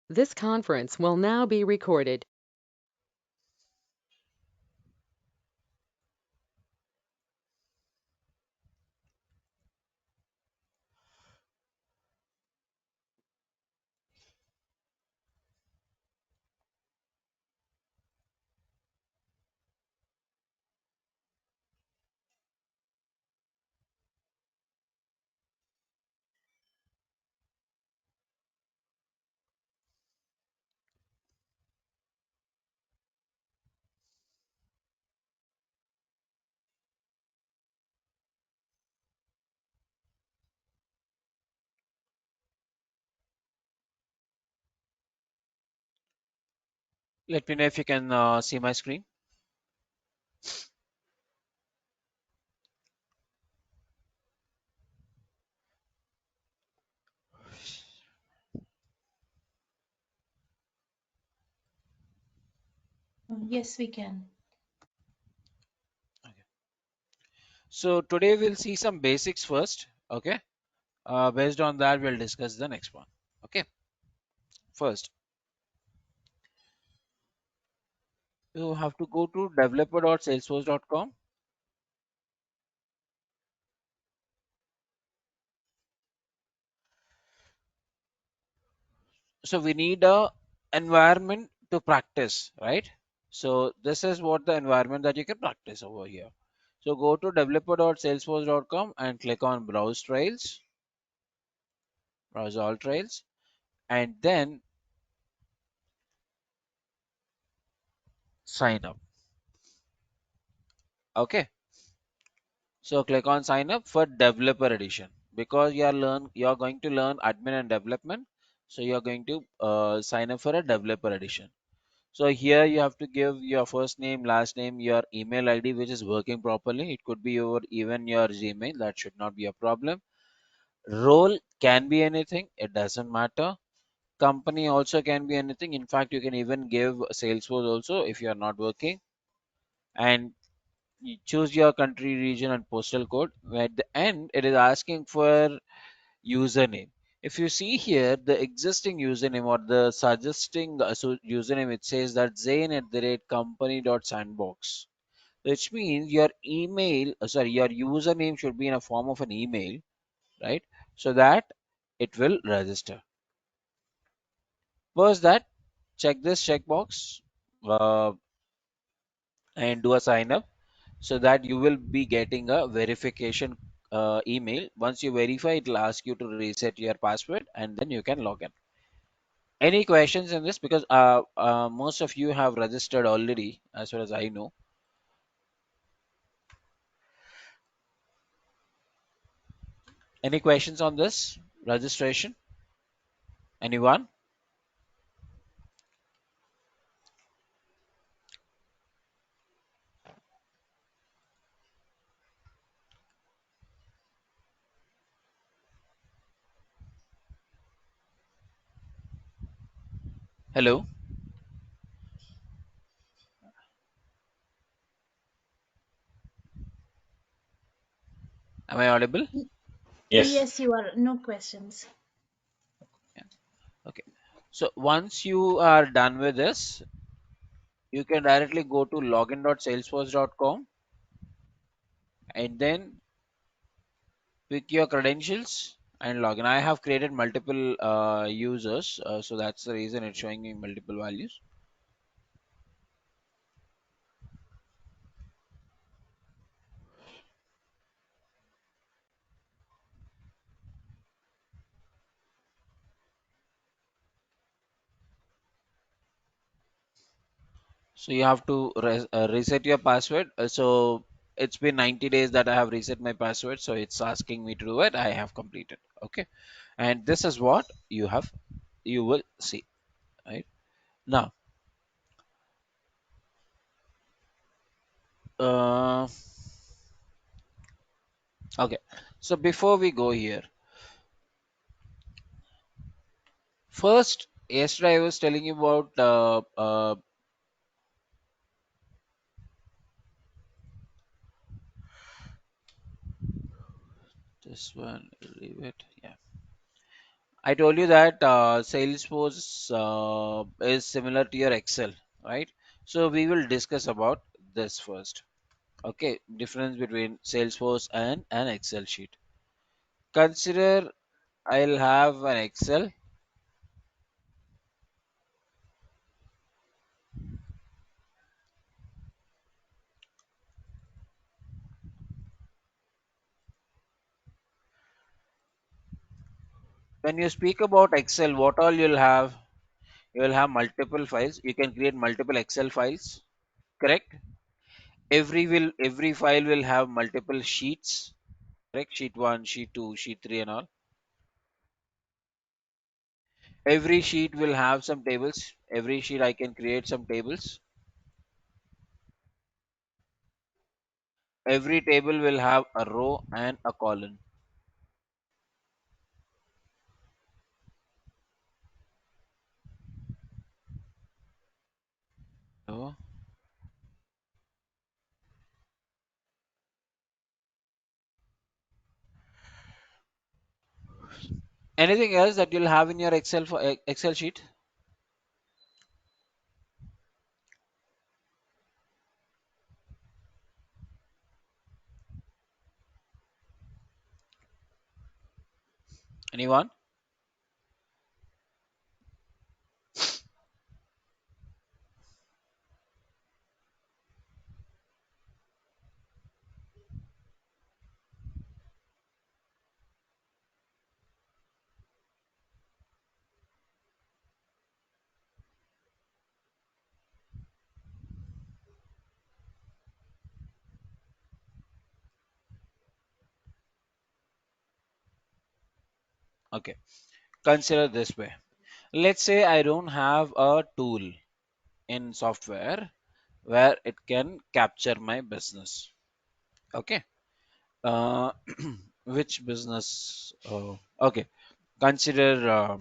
This conference will now be recorded. Let me know if you can see my screen. Yes, we can. Okay. So today we'll see some basics first. Okay. Based on that, we'll discuss the next one. Okay. First, you have to go to developer.salesforce.com. So we need a environment to practice, right? So this is what the environment that you can practice over here. So go to developer.salesforce.com and click on browse trails, browse all trails, and then sign up. Okay. So click on sign up for developer edition because you're going to learn admin and development. So you're going to sign up for a developer edition. So here you have to give your first name, last name, your email ID which is working properly. It could be your even your Gmail. That should not be a problem. Role can be anything. It doesn't matter. Company also can be anything. In fact, you can even give Salesforce also if you are not working. And you choose your country, region, and postal code. At the end, it is asking for username. If you see here, the existing username or the suggesting username, it says that zain@company.sandbox, which means your email, sorry, your username should be in a form of an email, right? So that it will register. First, that check this checkbox uh, and do a sign up, so that you will be getting a verification email. Once you verify, it will ask you to reset your password and then you can log in. Any questions in this? Because most of you have registered already, as far as I know. Any questions on this registration? Anyone? Hello, am I audible? Y- Yes. Yes, you are. No questions. Yeah. Okay. So once you are done with this, you can directly go to login.salesforce.com and then pick your credentials and login. I have created multiple users, so that's the reason it's showing me multiple values. So you have to reset your password. So it's been 90 days that I have reset my password, so it's asking me to do it. I have completed. Okay, and this is what you will see right now. Uh, okay, so before we go here, first, yesterday I was telling you about this one. Leave it. Yeah. I told you that Salesforce is similar to your Excel, right? So we will discuss about this first. Okay, difference between Salesforce and an Excel sheet. Consider I'll have an Excel. When you speak about Excel, what all you'll have? You will have multiple files. You can create multiple Excel files, correct? Every file will have multiple sheets, correct? Sheet 1, sheet 2, sheet 3 and all. Every sheet will have some tables. Every sheet I can create some tables. Every table will have a row and a column. So, anything else that you'll have in your Excel sheet? Anyone? Okay. Consider this way. Let's say I don't have a tool in software where it can capture my business. Okay. Uh, which business? Okay. Consider,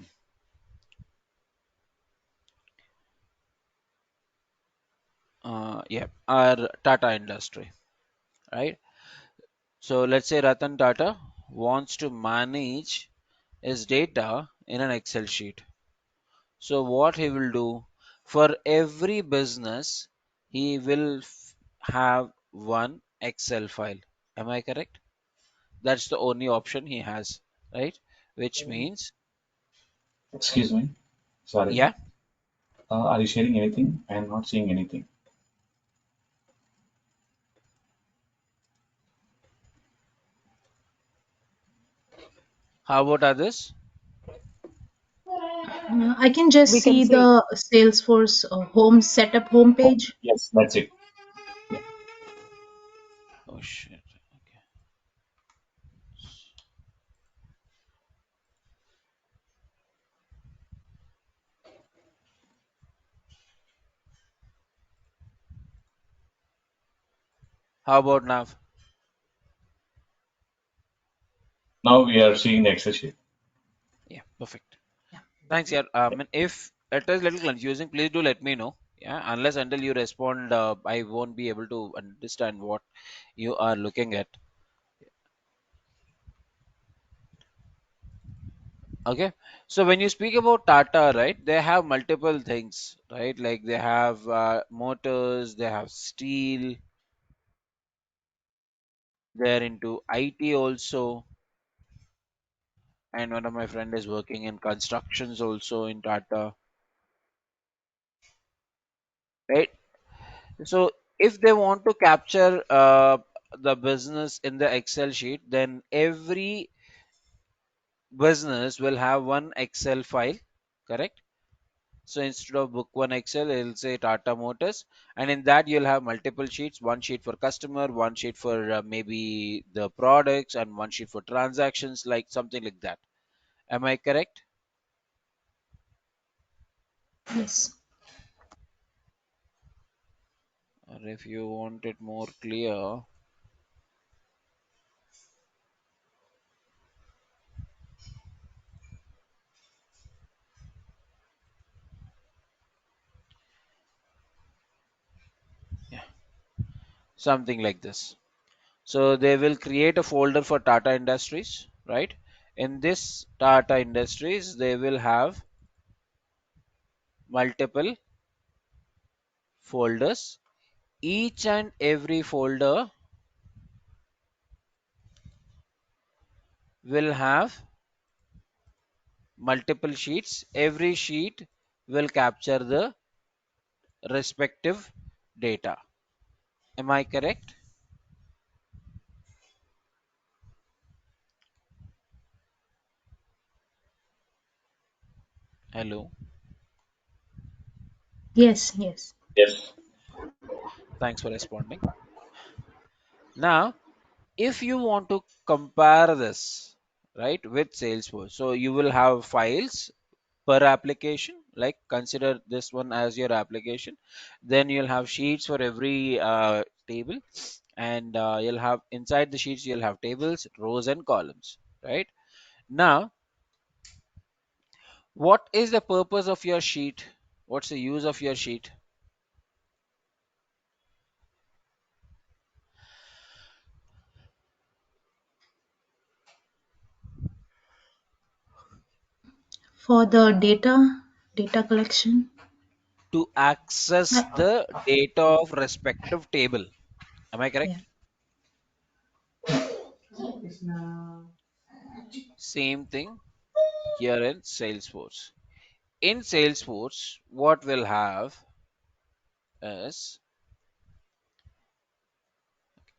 yeah, our Tata industry, right? So let's say Ratan Tata wants to manage his data in an Excel sheet. So what he will do for every business, he will have one Excel file. Am I correct? That's the only option he has, right? Which means, Excuse me. Sorry. yeah. Are you sharing anything? I am not seeing anything. How about others? I can just We can see see. the Salesforce home setup homepage. Yes, that's it. Yeah. Oh shit. Okay. How about now? Now we are seeing the Excel sheet. Yeah, perfect. Yeah. Thanks, yeah. And if it is a little confusing, please do let me know. Yeah, unless until you respond, I won't be able to understand what you are looking at. Okay, so when you speak about Tata, right, they have multiple things, right? Like they have motors, they have steel, they're into IT also, and one of my friend is working in constructions also in Tata, right? So if they want to capture the business in the Excel sheet, then every business will have one Excel file, correct? So instead of book one Excel, it'll say Tata Motors, and in that you'll have multiple sheets: one sheet for customer, one sheet for maybe the products, and one sheet for transactions, like something like that. Am I correct? Yes. Or if you want it more clear, yeah, something like this. So they will create a folder for Tata Industries, right? In this Tata Industries, they will have multiple folders. Each and every folder will have multiple sheets. Every sheet will capture the respective data. Am I correct? Hello. Yes, yes. Yes. Thanks for responding. Now, if you want to compare this, right, with Salesforce, so you will have files per application, like consider this one as your application. Then you'll have sheets for every table, and you'll have inside the sheets, you'll have tables, rows, and columns, right? Now, what is the purpose of your sheet? What's the use of your sheet? For the data collection. To access Uh, the data of respective table. Am I yeah. correct? Same thing here in Salesforce. In Salesforce, what we'll have is,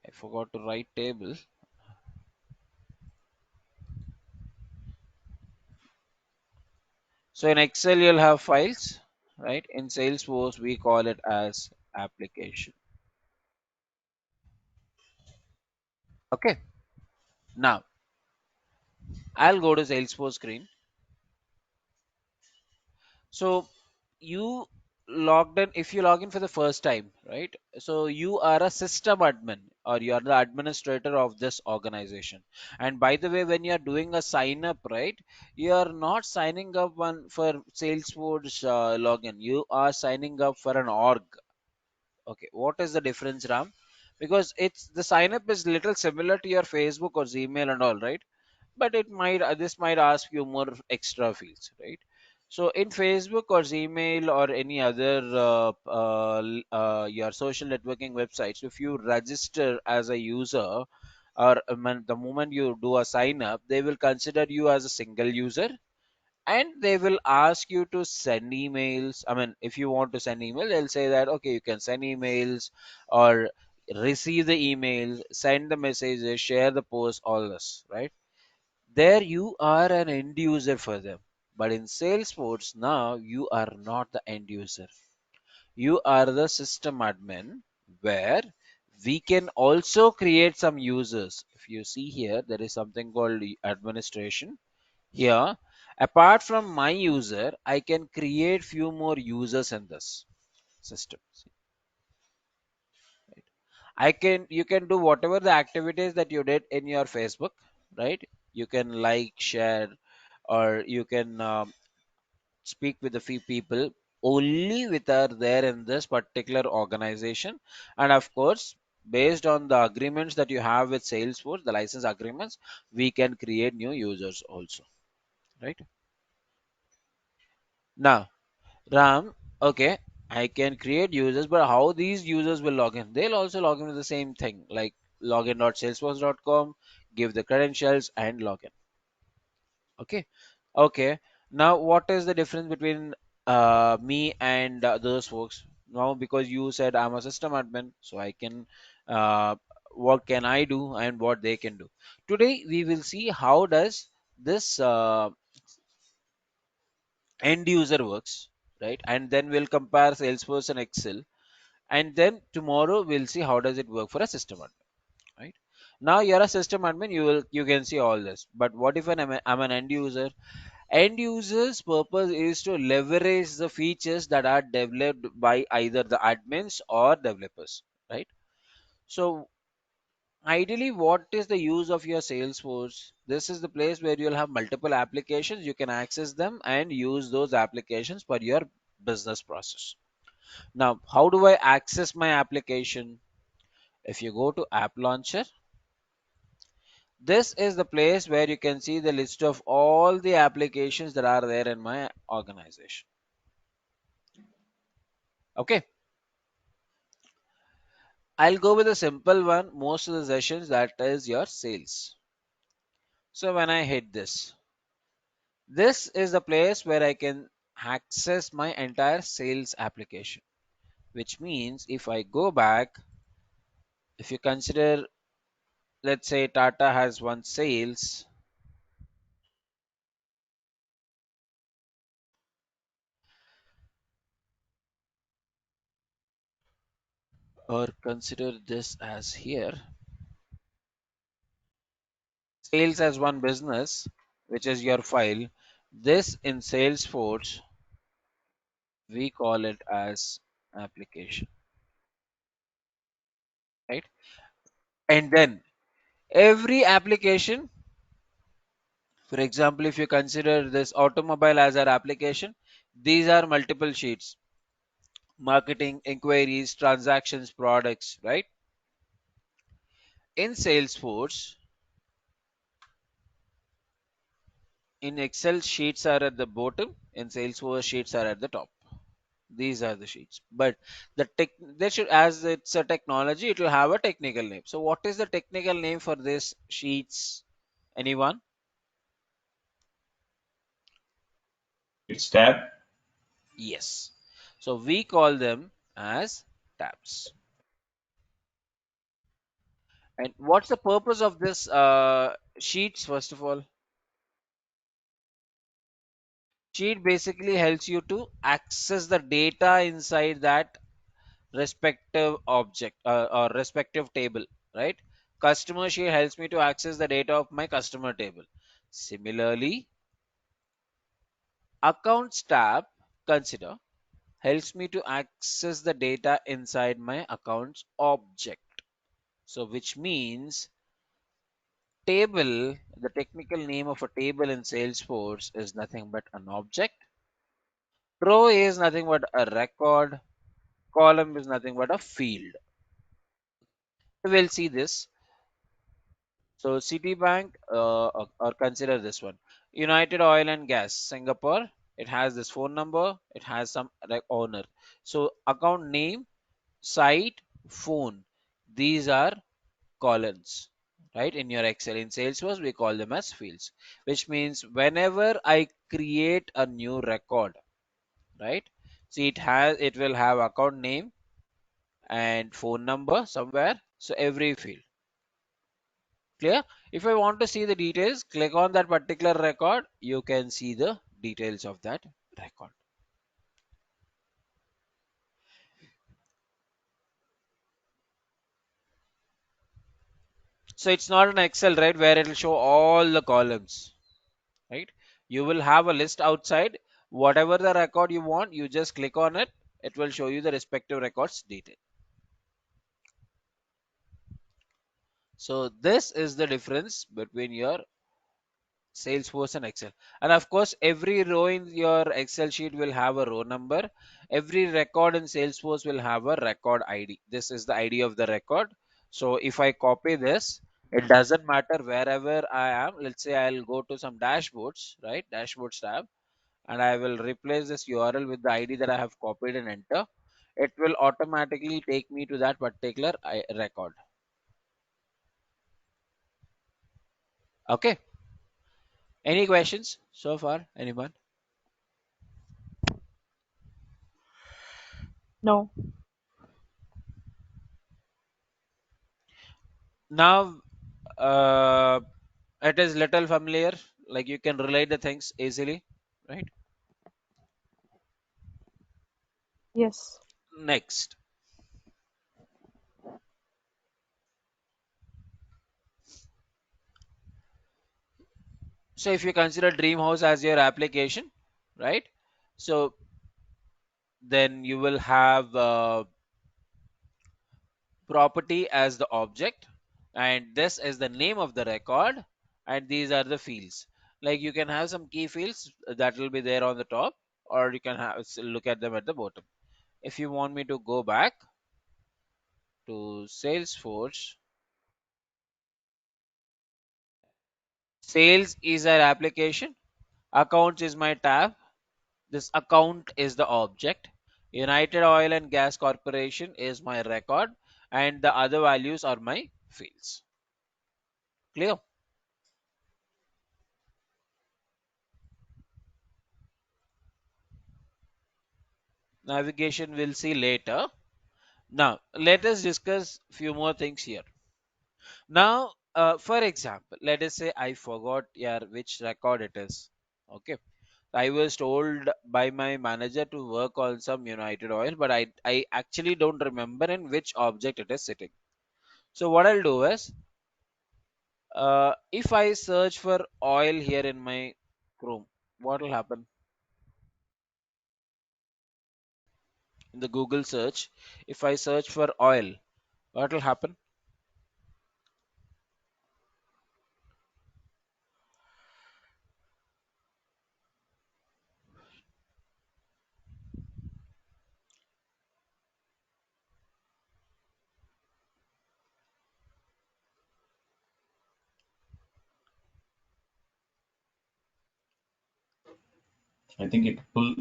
I forgot to write table. So in Excel, you'll have files, right? In Salesforce, we call it as application. Okay. Now, I'll go to Salesforce screen. So you logged in, if you log in for the first time, right? So you are a system admin, or you are the administrator of this organization. And by the way, when you are doing a sign up, right, you are not signing up one for Salesforce login. You are signing up for an org. Okay, what is the difference, Ram? Because it's the sign up is little similar to your Facebook or Gmail and all, right? But it might this might ask you more extra fields, right? So in Facebook or Gmail or any other your social networking websites, if you register as a user, or the moment you do a sign up, they will consider you as a single user, and they will ask you to send emails. I mean, if you want to send email, they'll say that okay, you can send emails or receive the emails, send the messages, share the post, all this, right? There you are an end user for them. But in Salesforce now, you are not the end user. You are the system admin, where we can also create some users. If you see here, there is something called administration. Here, apart from my user, I can create few more users in this system. Right? You can do whatever the activities that you did in your Facebook, right? You can like, share, or you can speak with a few people only with are there in this particular organization. And of course, based on the agreements that you have with Salesforce, the license agreements, we can create new users also, right? Now, Ram, okay, I can create users, but how these users will log in? They'll also log in with the same thing, like login.salesforce.com, give the credentials and log in. Okay. Okay. Now, what is the difference between me and those folks? Now, because you said I'm a system admin, so I can, uh, what can I do and what they can do. Today, we will see how does this end user works, right? And then we'll compare Salesforce and Excel. And then tomorrow we'll see how does it work for a system admin, right? Now you're a system admin, you can see all this. But what if I'm an end user? End user's purpose is to leverage the features that are developed by either the admins or developers, right? So ideally, what is the use of your Salesforce? This is the place where you'll have multiple applications. You can access them and use those applications for your business process. Now, how do I access my application? If you go to App Launcher, This is the place where you can see the list of all the applications that are there in my organization. Okay, I'll go with a simple one most of the sessions, that is your sales. So when I hit this is the place where I can access my entire sales application, which means if I go back, if you consider, let's say Tata has one sales, or consider this as here, sales as one business, which is your file. This in Salesforce, we call it as application, right? And then every application, for example, if you consider this automobile as our application, these are multiple sheets: marketing, inquiries, transactions, products, right? In Salesforce, in Excel, sheets are at the bottom, in Salesforce, sheets are at the top. These are the sheets. But they should, as it's a technology, it will have a technical name. So what is the technical name for this sheets? Anyone? It's tab. Yes. So we call them as tabs. And what's the purpose of this sheets? First of all, sheet basically helps you to access the data inside that respective object or respective table, right? Customer sheet helps me to access the data of my customer table. Similarly, accounts tab, consider, helps me to access the data inside my accounts object. So which means table, the technical name of a table in Salesforce is nothing but an object. Row is nothing but a record. Column is nothing but a field. We'll see this. So Citibank, or consider this one, United Oil and Gas, Singapore. It has this phone number. It has some owner. So account name, site, phone. These are columns, right? In your Excel, in Salesforce, we call them as fields. Which means whenever I create a new record, right? See, it will have account name and phone number somewhere. So every field. Clear? If I want to see the details, click on that particular record. You can see the details of that record. So it's not an Excel, right, where it will show all the columns, right? You will have a list outside. Whatever the record you want, you just click on it. It will show you the respective records detail. So this is the difference between your Salesforce and Excel. And of course, every row in your Excel sheet will have a row number. Every record in Salesforce will have a record ID. This is the ID of the record. So if I copy this, it doesn't matter wherever I am. Let's say I'll go to some dashboards, right? Dashboards tab, and I will replace this URL with the ID that I have copied and enter. It will automatically take me to that particular record. Okay. Any questions so far? Anyone? No. Now, uh, it is little familiar, like you can relate the things easily, right? Yes. Next, so if you consider dream house as your application, right? So then you will have property as the object, and this is the name of the record, and these are the fields. Like you can have some key fields that will be there on the top, or you can have look at them at the bottom. If you want me to go back to Salesforce, Sales is our application. Accounts is my tab. This account is the object. United Oil and Gas Corporation is my record, and the other values are my fields. Clear? Navigation we'll see later. Now, let us discuss few more things here. Now, for example, let us say I forgot yeah, which record it is. Okay. I was told by my manager to work on some United Oil, but I actually don't remember in which object it is sitting. So what I'll do is, if I search for oil here in my Chrome, what will happen in the Google search? If I search for oil, what will happen? I think it will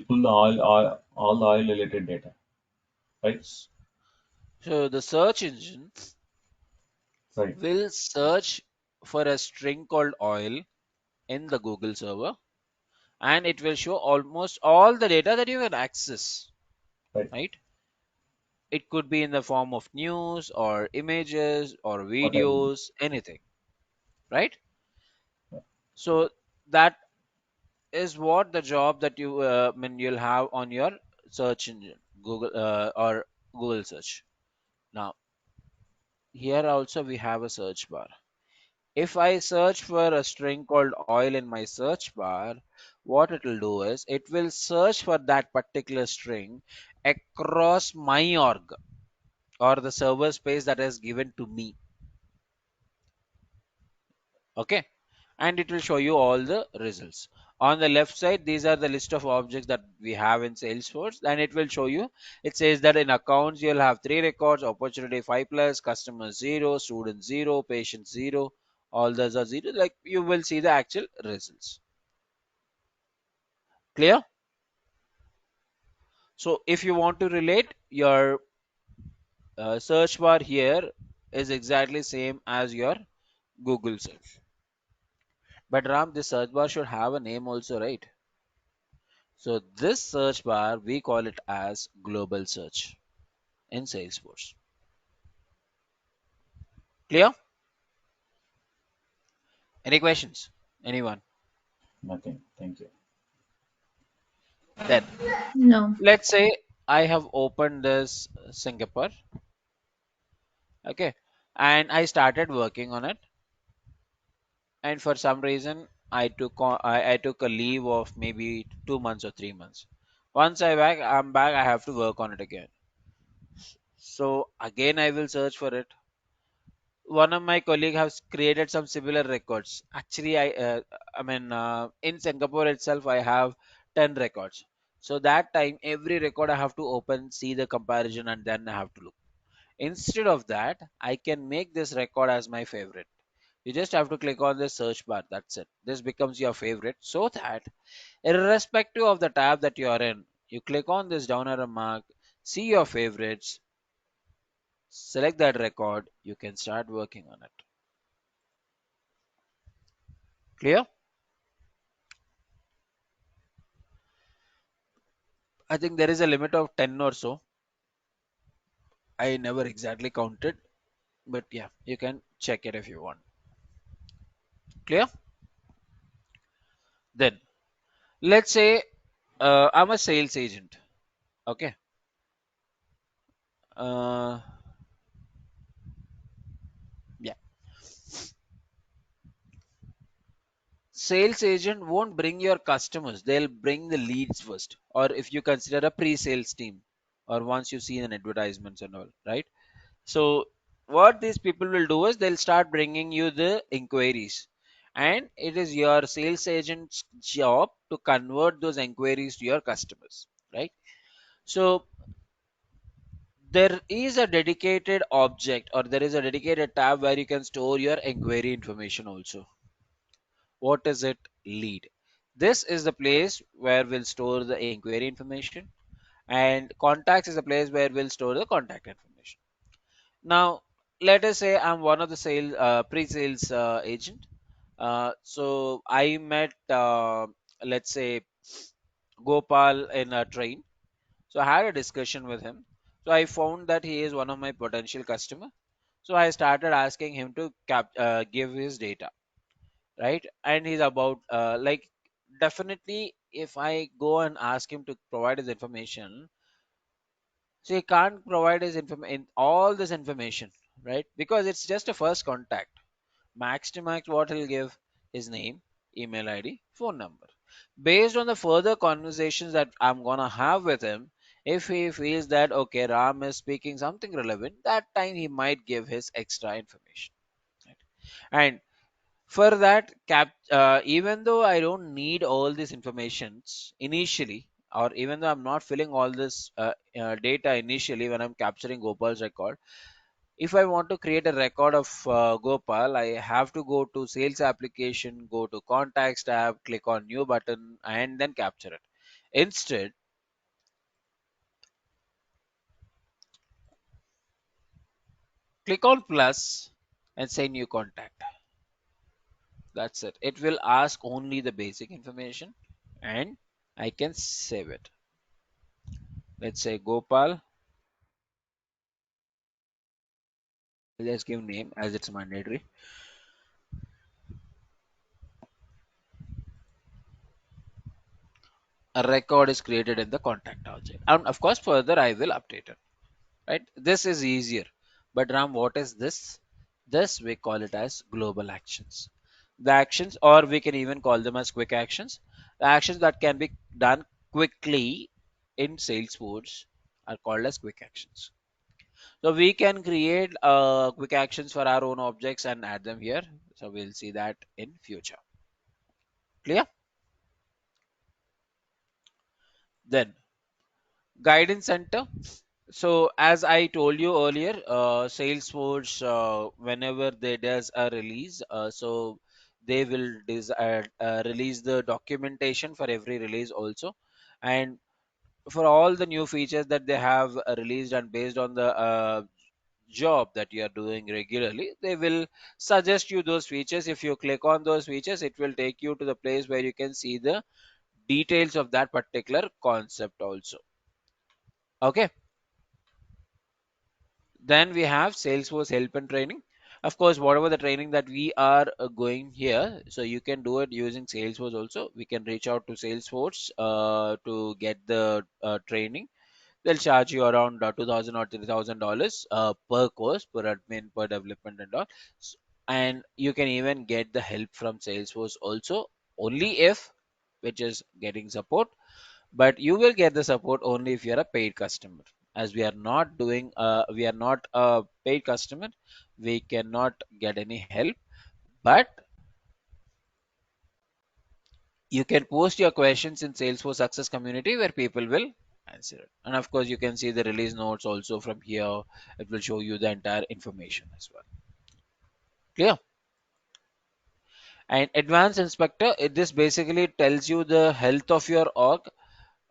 pull the all the oil related data, right? So the search engine Right, will search for a string called oil in the Google server, and it will show almost all the data that you can access, right. right? It could be in the form of news or images or Whatever. videos, anything, right? So that is what the job that you'll have on your search engine, Google or Google search. Now, here also we have a search bar. If I search for a string called oil in my search bar, what it will do is it will search for that particular string across my org or the server space that is given to me. Okay. And it will show you all the results. On the left side, these are the list of objects that we have in Salesforce, and it will show you. It says that in accounts, you'll have 3 records: opportunity 5 plus, customer 0, student 0, patient 0, all those are 0. Like you will see the actual results. Clear? So if you want to relate, your search bar here is exactly same as your Google search. But Ram, this search bar should have a name also, right? So this search bar, we call it as global search in Salesforce. Clear? Any questions? Anyone? Nothing. Thank you. Then No. let's say I have opened this Singapore. Okay. And I started working on it. And for some reason, I took a leave of maybe 2 months or 3 months. Once I'm back, I have to work on it again. So again, I will search for it. One of my colleague has created some similar records. Actually, in Singapore itself I have 10 records. So that time every record I have to open, see the comparison, and then I have to look. Instead of that, I can make this record as my favorite. You just have to click on the search bar. That's it. This becomes your favorite, so that irrespective of the tab that you are in, you click on this down arrow mark, see your favorites, select that record, you can start working on it. Clear? I think there is a limit of 10 or so. I never exactly counted, but yeah, you can check it if you want. Clear? Then let's say I'm a sales agent. Okay. Uh, yeah. Sales agent won't bring your customers, they'll bring the leads first. Or if you consider a pre sales team, or once you see an advertisements and all, right? So what these people will do is they'll start bringing you the inquiries, and it is your sales agent's job to convert those inquiries to your customers, right? So there is a dedicated object or there is a dedicated tab where you can store your inquiry information also. What is it? Lead. This is the place where we'll store the inquiry information, and contacts is the place where we'll store the contact information. Now, let us say I'm one of the pre-sales agent. So I met, let's say, Gopal in a train. So I had a discussion with him. So I found that he is one of my potential customer. So I started asking him to give his data, right? And he's about like, definitely if I go and ask him to provide his information, so he can't provide his information, all this information, right? Because it's just a first contact. Max to max, what he'll give: his name, email ID, phone number. Based on the further conversations that I'm gonna have with him, if he feels that okay, Ram is speaking something relevant, that time he might give his extra information. Right? And for that even though I don't need all these informations initially, or even though I'm not filling all this data initially when I'm capturing Gopal's record, if I want to create a record of Gopal, I have to go to sales application, go to contacts tab, click on new button, and then capture it. Instead, click on plus and say new contact. That's it. It will ask only the basic information, and I can save it. Let's say Gopal. Let's give name as it's mandatory. A record is created in the contact object, and of course further I will update it. Right? This is easier. But Ram, what is this? This we call it as global actions. The actions, or we can even call them as quick actions. The actions that can be done quickly in Salesforce are called as quick actions. So we can create quick actions for our own objects and add them here. So we'll see that in future. Clear? Then guidance center. So as I told you earlier, Salesforce, whenever they does a release, so they will release the documentation for every release also, and for all the new features that they have released, and based on the job that you are doing regularly, they will suggest you those features. If you click on those features, it will take you to the place where you can see the details of that particular concept also. Okay. Then we have Salesforce help and training. Of course, whatever the training that we are going here, so you can do it using Salesforce also. We can reach out to Salesforce to get the training. They'll charge you around 2,000 or $3,000 per course, per admin, per development, and all. And you can even get the help from Salesforce also, only if, which is getting support, but you will get the support only if you're a paid customer. As we are not a paid customer, we cannot get any help. But you can post your questions in Salesforce Success community where people will answer it. And of course, you can see the release notes also from here. It will show you the entire information as well. Clear? And advanced inspector, this basically tells you the health of your org.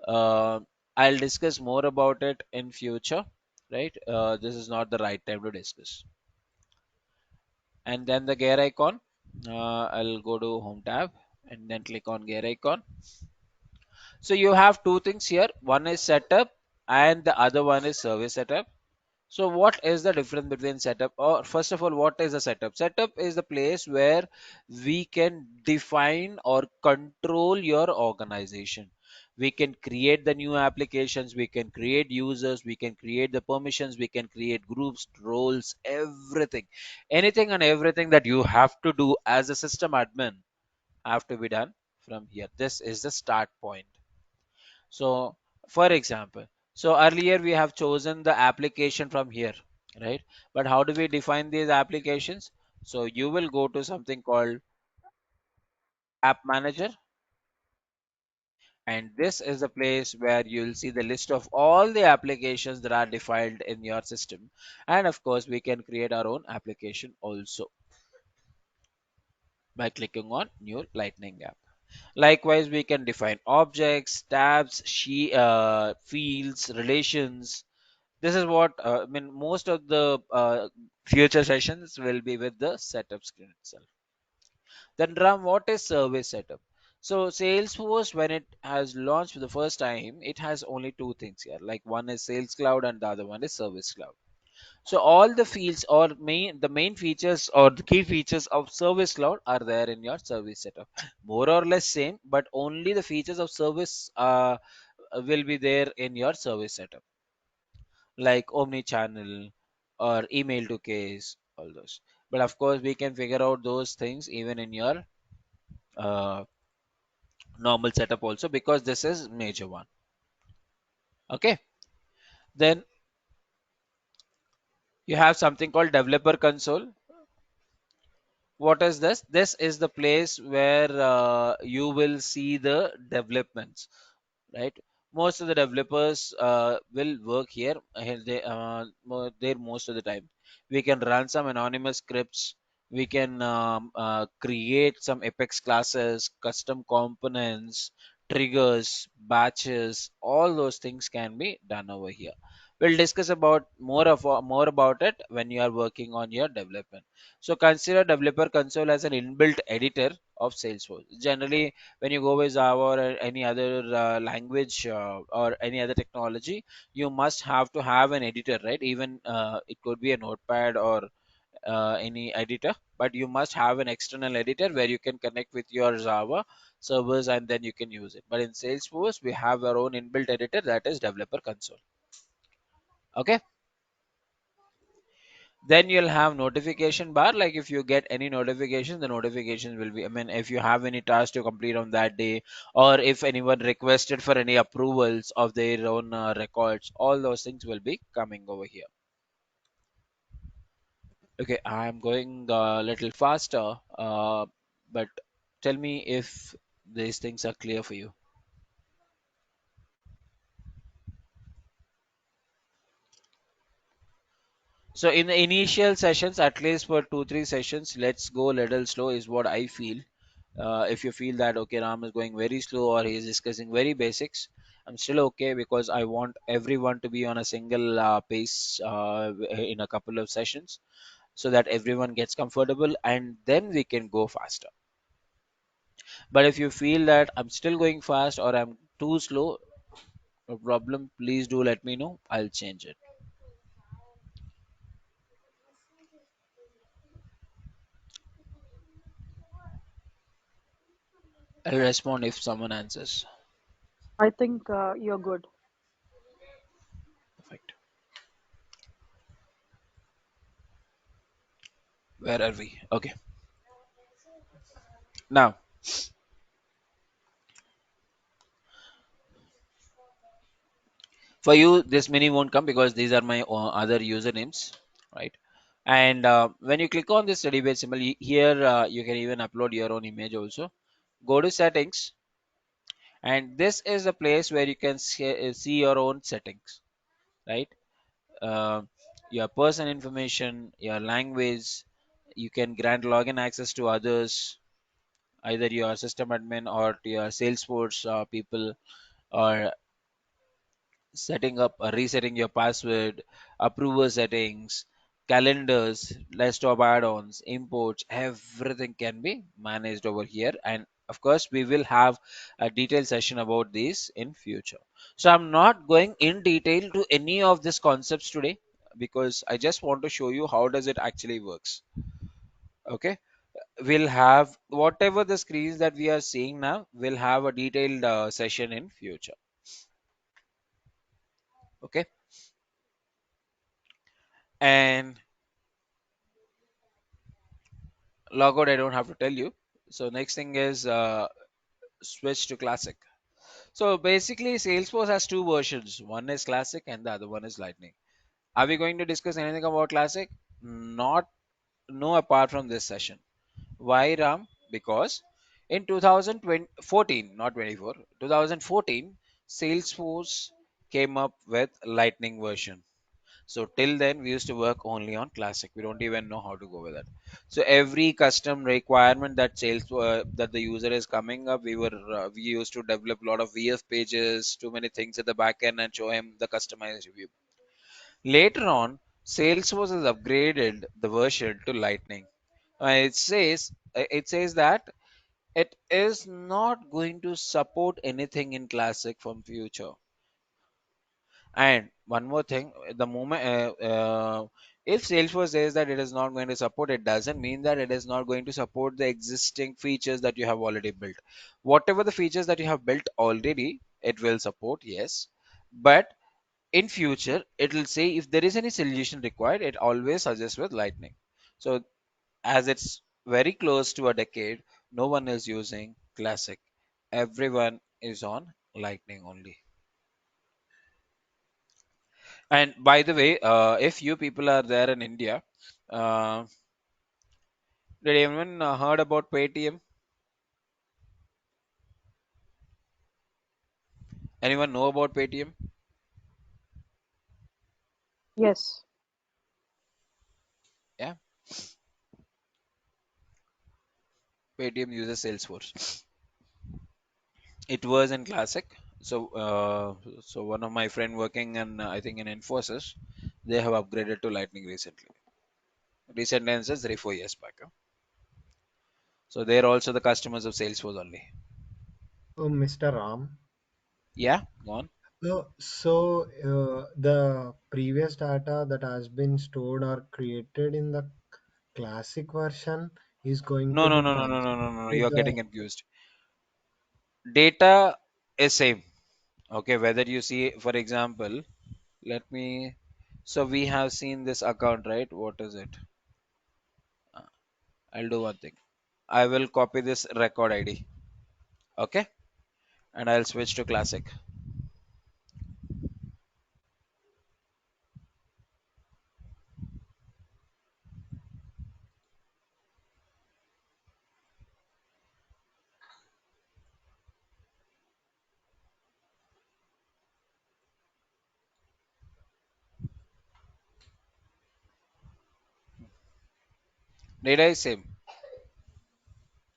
uh, I'll discuss more about it in future, right? This is not the right time to discuss. And then the gear icon, I'll go to home tab and then click on gear icon. So you have two things here. One is setup and the other one is service setup. So what is the difference between setup? Or first of all, what is a setup? Setup is the place where we can define or control your organization. We can create the new applications, we can create users, we can create the permissions, we can create groups, roles, everything. Anything and everything that you have to do as a system admin have to be done from here. This is the start point. So, for example, so earlier we have chosen the application from here, right? But how do we define these applications? So you will go to something called App Manager, and this is the place where you'll see the list of all the applications that are defined in your system. And of course, we can create our own application also. by clicking on new Lightning app. Likewise, we can define objects, tabs, fields, relations. This is what I mean. Most of the future sessions will be with the setup screen itself. Then, Ram, what is service setup? So, Salesforce, when it has launched for the first time, it has only two things here. Like one is Sales Cloud and the other one is Service Cloud. So all the fields or the main features or the key features of Service Cloud are there in your service setup. More or less same, but only the features of service will be there in your service setup, like omni-channel or email to case, all those. But of course, we can figure out those things even in your uh, normal setup also, because this is major one. Okay, then you have something called developer console. What is this? This is the place where you will see the developments, right? Most of the developers will work here. There most of the time we can run some anonymous scripts. We can create some apex classes, custom components, triggers, batches. All those things can be done over here. We'll discuss about more about it when you are working on your development. So consider developer console as an inbuilt editor of Salesforce. Generally, when you go with Java or any other language or any other technology, you must have to have an editor, right? Even it could be a notepad or any editor, but you must have an external editor where you can connect with your Java servers and then you can use it. But in Salesforce, we have our own inbuilt editor, that is developer console. Okay. Then you'll have notification bar. Like if you get any notification, the notifications will be, I mean, if you have any task to complete on that day, or if anyone requested for any approvals of their own records, all those things will be coming over here. Okay, I'm going a little faster, but tell me if these things are clear for you. So in the initial sessions, at least for 2 3 sessions, let's go a little slow is what I feel. If you feel that okay, Ram is going very slow or he is discussing very basics, I'm still okay, because I want everyone to be on a single pace in a couple of sessions, so that everyone gets comfortable and then we can go faster. But if you feel that I'm still going fast or I'm too slow, no problem. Please do let me know. I'll change it. I'll respond if someone answers. I think you're good. Perfect. Where are we? Okay. Now, for you, this many won't come because these are my other usernames, right? And when you click on this study base symbol, here you can even upload your own image also. Go to settings, and this is the place where you can see your own settings, right? Uh, your person information, your language. You can grant login access to others, either your system admin or to your Salesforce people, or setting up or resetting your password, approver settings, calendars, list of add-ons, imports, everything can be managed over here. And of course, we will have a detailed session about this in future. So I'm not going in detail to any of these concepts today, because I just want to show you how does it actually works. Okay, we'll have whatever the screens that we are seeing now, we'll have a detailed session in future. Okay, and logout I don't have to tell you. So next thing is switch to classic. So basically Salesforce has two versions, one is classic and the other one is lightning. Are we going to discuss anything about classic? Not, no, apart from this session. Why, Ram? Because in 2014, not 24, 2014, Salesforce came up with lightning version. So till then, we used to work only on classic. We don't even know how to go with that. So every custom requirement that that the user is coming up, we used to develop a lot of VF pages, too many things at the back end, and show him the customized view. Later on, Salesforce has upgraded the version to Lightning. It says that it is not going to support anything in classic from future. And one more thing, the moment if Salesforce says that it is not going to support, it doesn't mean that it is not going to support the existing features that you have already built. Whatever the features that you have built already, it will support, yes. But in future, it will say if there is any solution required, it always suggests with Lightning. So as it's very close to a decade, no one is using Classic. Everyone is on Lightning only. And by the way, if you people are there in India, uh, did anyone heard about Paytm? Anyone know about Paytm? Yes. Yeah, Paytm uses Salesforce. It was in Classic. So one of my friend working in I think in Infosys, they have upgraded to Lightning recently. Recent answers 3 4 years back. Huh? So they're also the customers of Salesforce only. Oh, Mr. Ram. Yeah, go on. The previous data that has been stored or created in the classic version is going No, to no, be no, no, no, transferred no, no, no. to You are getting the. confused. Data is same. Okay, whether you see, for example, let me. So we have seen this account, right? What is it? Uh, I'll do one thing. I will copy this record ID. Okay, and I'll switch to classic. Data is same,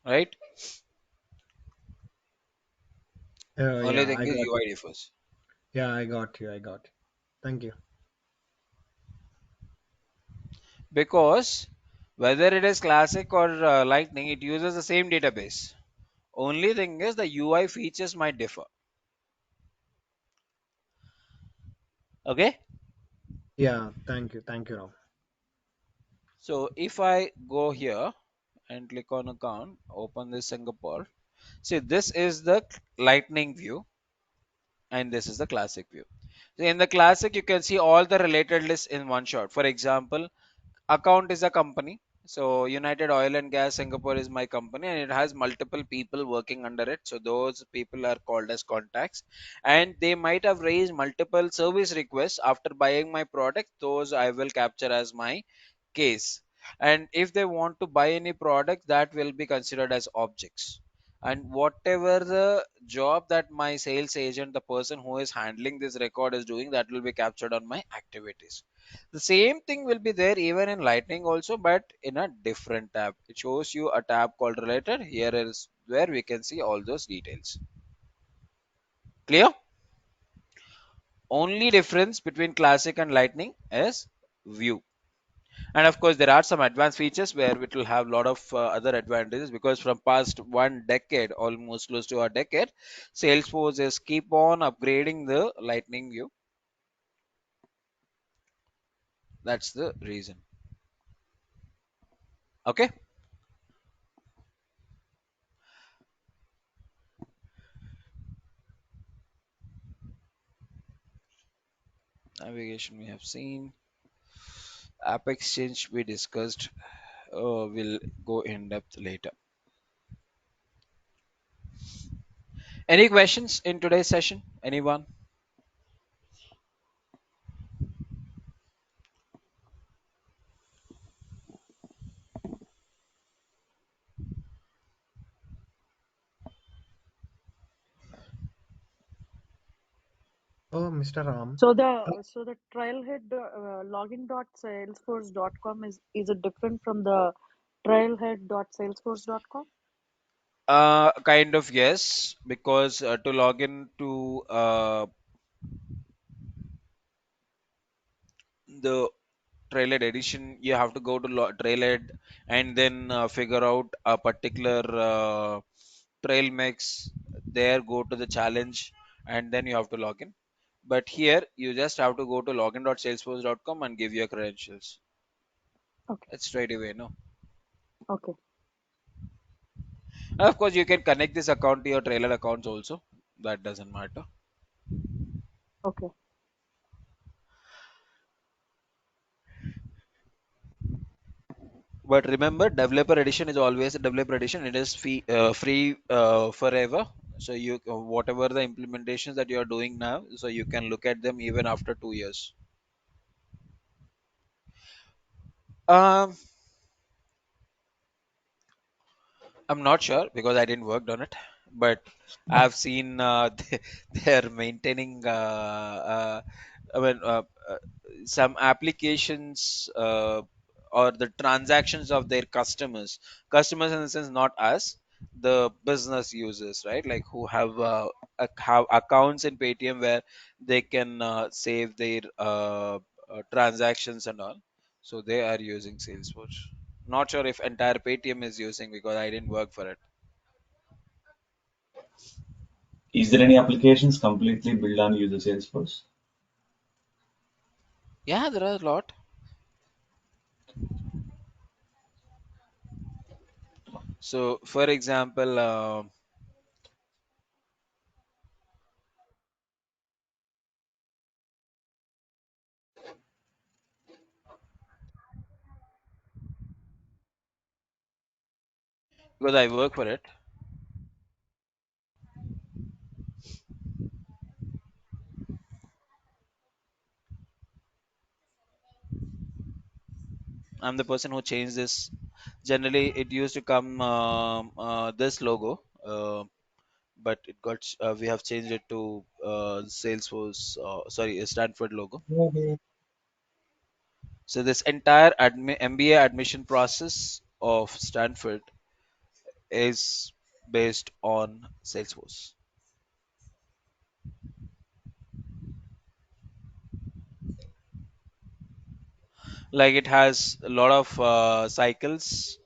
right? Only Yeah, thing I is got you. UI differs. Yeah, I got you. I got you. Thank you. Because whether it is classic or lightning, it uses the same database. Only thing is the UI features might differ. Okay, Yeah, thank you. Thank you, Ram. so if I go here and click on account, open this Singapore. See, this is the lightning view and this is the classic view. So in the classic, you can see all the related lists in one shot. For example, account is a company. So United Oil and Gas Singapore is my company and it has multiple people working under it. So those people are called as contacts and they might have raised multiple service requests after buying my product. Those I will capture as my case. And if they want to buy any product, that will be considered as objects. And whatever the job that my sales agent, the person who is handling this record is doing, that will be captured on my activities. The same thing will be there even in Lightning also, but in a different tab. It shows you a tab called related. Here is where we can see all those details. Clear? Only difference between classic and Lightning is view. And of course, there are some advanced features where it will have a lot of other advantages because from past 1 decade, almost close to a decade, Salesforce is keep on upgrading the Lightning view. That's the reason. Okay. Navigation we have seen. App Exchange we discussed. We'll go in depth later. Any questions in today's session? Anyone? Oh, Mr. Ram. So the trailhead login.salesforce.com is it different from the trailhead.salesforce.com? Kind of yes, because to log in to the Trailhead edition, you have to go to Trailhead and then figure out a particular trail mix. There, go to the challenge, and then you have to log in. But here, you just have to go to login.salesforce.com and give your credentials. Okay, It's straight away, no? okay, Of course, you can connect this account to your trailer accounts also. That doesn't matter. okay, But remember, developer edition is always a developer edition. It is free forever. So you whatever the implementations that you are doing now, so you can look at them even after 2 years. Um, I'm not sure because I didn't work on it, but Okay. I've seen they're maintaining. I mean, some applications or the transactions of their customers. Customers in the sense, not us, the business users, right? Like who have accounts in Paytm where they can save their transactions and all. So they are using Salesforce. Not sure if entire Paytm is using because I didn't work for it. Is there any applications completely built on user Salesforce? Yeah, there are a lot. So, for example, because I work for it, I'm the person who changed this. Generally, it used to come this logo, but it got we have changed it to Salesforce. Sorry, Stanford logo. Mhm. So this entire MBA admission process of Stanford is based on Salesforce. Like it has a lot of cycles.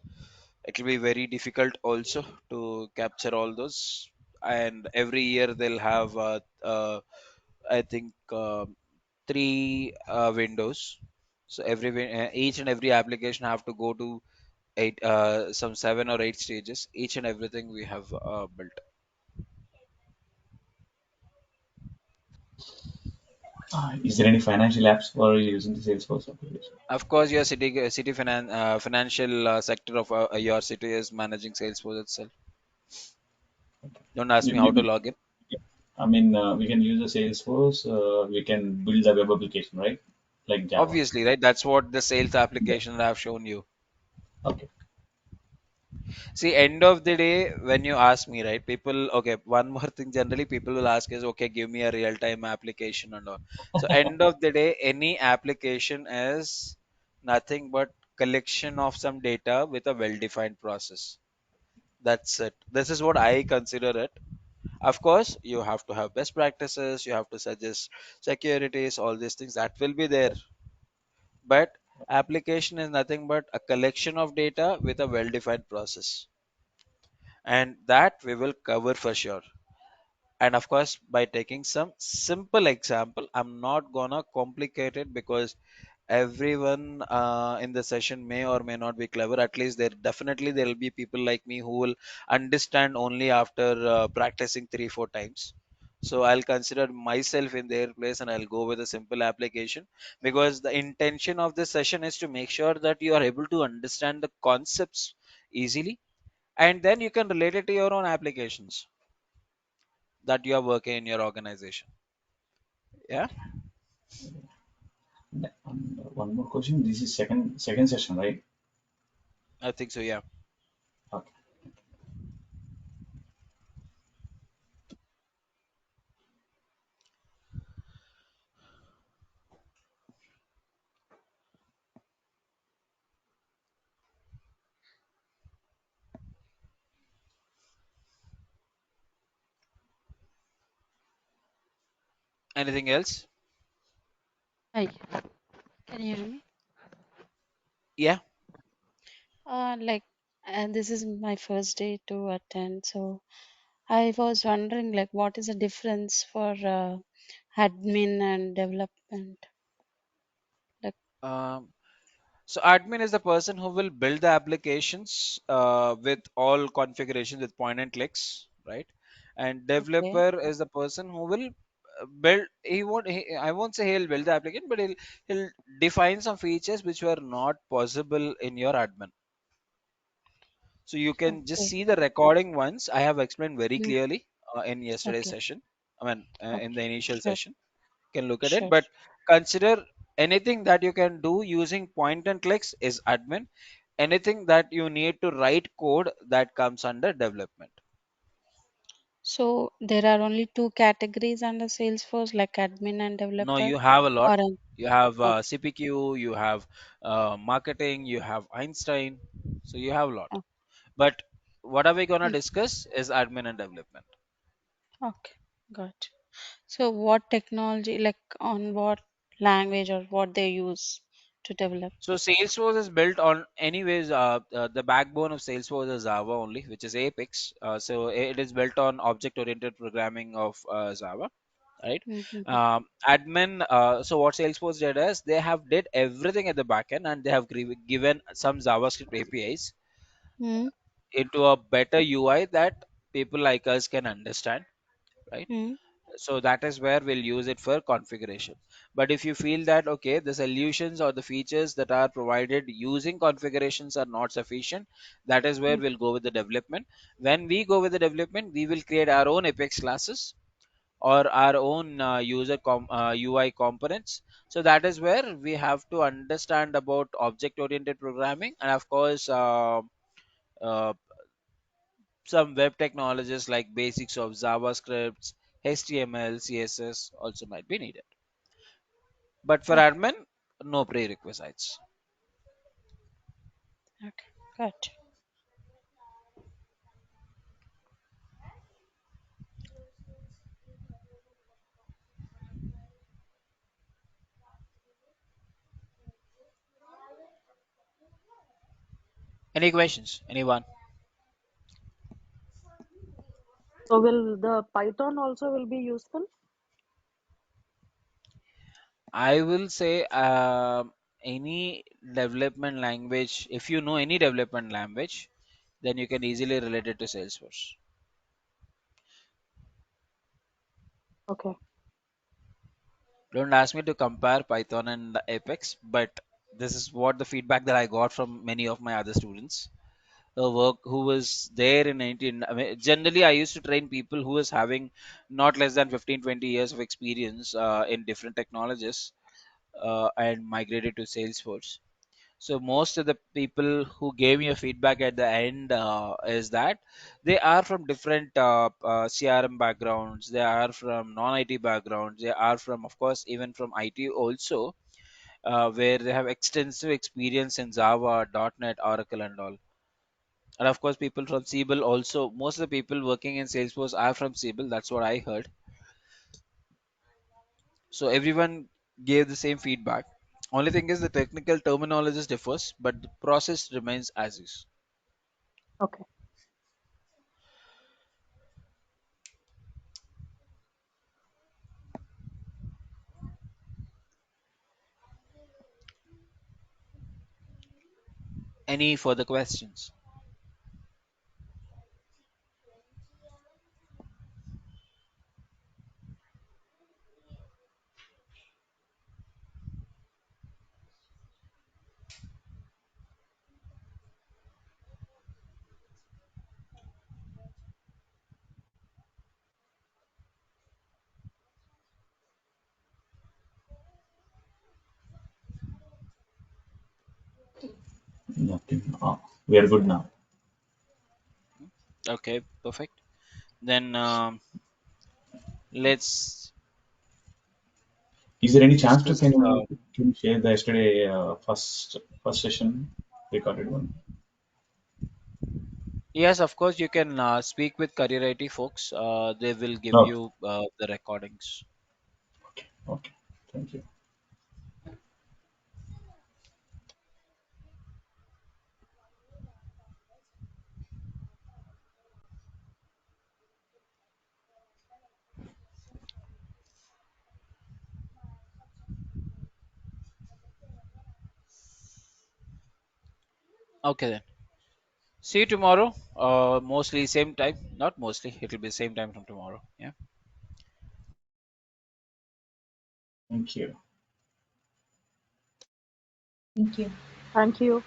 It will be very difficult also to capture all those. And every year they'll have, I think, three windows. So each and every application have to go to some 7 or 8 stages. Each and everything we have built. Is there any financial apps for using the Salesforce application? Of course, your financial sector of your city is managing Salesforce itself. Don't ask We, me how to we, log in. I mean, we can use the Salesforce. We can build a web application, right? Like Java. Obviously, right? That's what the sales Yeah. application that I've shown you. Okay. See, end of the day, when you ask me, right, people, okay, one more thing generally people will ask is, okay, give me a real time application and all. So, end of the day, any application is nothing but collection of some data with a well defined process. That's it. This is what I consider it. Of course, you have to have best practices, you have to suggest securities, all these things that will be there. But application is nothing but a collection of data with a well defined process, and that we will cover for sure. And of course, by taking some simple example, I'm not gonna complicate it because everyone in the session may or may not be clever. At least there will be people like me who will understand only after practicing 3 4 times. So I'll consider myself in their place and I'll go with a simple application, because the intention of this session is to make sure that you are able to understand the concepts easily, and then you can relate it to your own applications that you are working in your organization. Yeah, And one more question. This is second session, right? I think so. Yeah. Okay. Anything else? Hi, can you hear me? Yeah. Like, this is my first day to attend, so I was wondering, like, what is the difference for admin and development? Like, Um, so admin is the person who will build the applications with all configurations with point and clicks, right? And okay, developer is the person who will build. I won't say he'll build the application, but he'll define some features which were not possible in your admin. So you can just okay, see the recording once. I have explained very mm, clearly in yesterday's okay, session. I mean, in the okay, initial sure, session, you can look at it. sure. But consider anything that you can do using point and clicks is admin. Anything that you need to write code that comes under development. So there are only two categories under Salesforce, like admin and No, developer, you have a lot. or You have okay, CPQ, you have marketing, you have Einstein. So you have a lot. oh, But what are we gonna mm, discuss is admin and development. okay, got. So what technology, like, on what language or what they use to develop? So Salesforce is built on anyways. The backbone of Salesforce is Java only, which is Apex. So it is built on object-oriented programming of Java, right? Mm-hmm. Admin. So what Salesforce did is they have did everything at the backend, and they have given some JavaScript APIs Mm-hmm. into a better UI that people like us can understand, right? So that is where we'll use it for configuration. But if you feel that okay, the solutions or the features that are provided using configurations are not sufficient, that is where we'll go with the development. When we go with the development, we will create our own Apex classes or our own UI components. So that is where we have to understand about object oriented programming, and of course uh, some web technologies like basics of JavaScript, HTML, CSS also might be needed. But for Okay, admin, no prerequisites. okay, got. Any questions? Anyone? So will the Python also will be useful? I will say any development language, if you know any development language, then you can easily relate it to Salesforce. Okay. Don't ask me to compare Python and Apex, but this is what the feedback that I got from many of my other students. Work who was there in 19. I mean, generally, I used to train people who was having not less than 15-20 years of experience in different technologies and migrated to Salesforce. So most of the people who gave me a feedback at the end is that they are from different CRM backgrounds, they are from non-IT backgrounds, they are from, of course, even from IT also, where they have extensive experience in Java, .NET, Oracle, and all. And of course, people from Siebel also. Most of the people working in Salesforce are from Siebel. That's what I heard. So everyone gave the same feedback. Only thing is the technical terminology differs, but the process remains as is. Okay. Any further questions? Nothing. We are good now. Okay, perfect. Then let's Is there any chance to discuss. can you share the yesterday first session recorded one? Yes, of course, you can speak with Career IT folks. They will give Okay. you the recordings. Okay. Thank you. Okay then. See you tomorrow. Mostly same time. Not mostly. It'll be same time from tomorrow. Yeah. Thank you. Thank you. Thank you.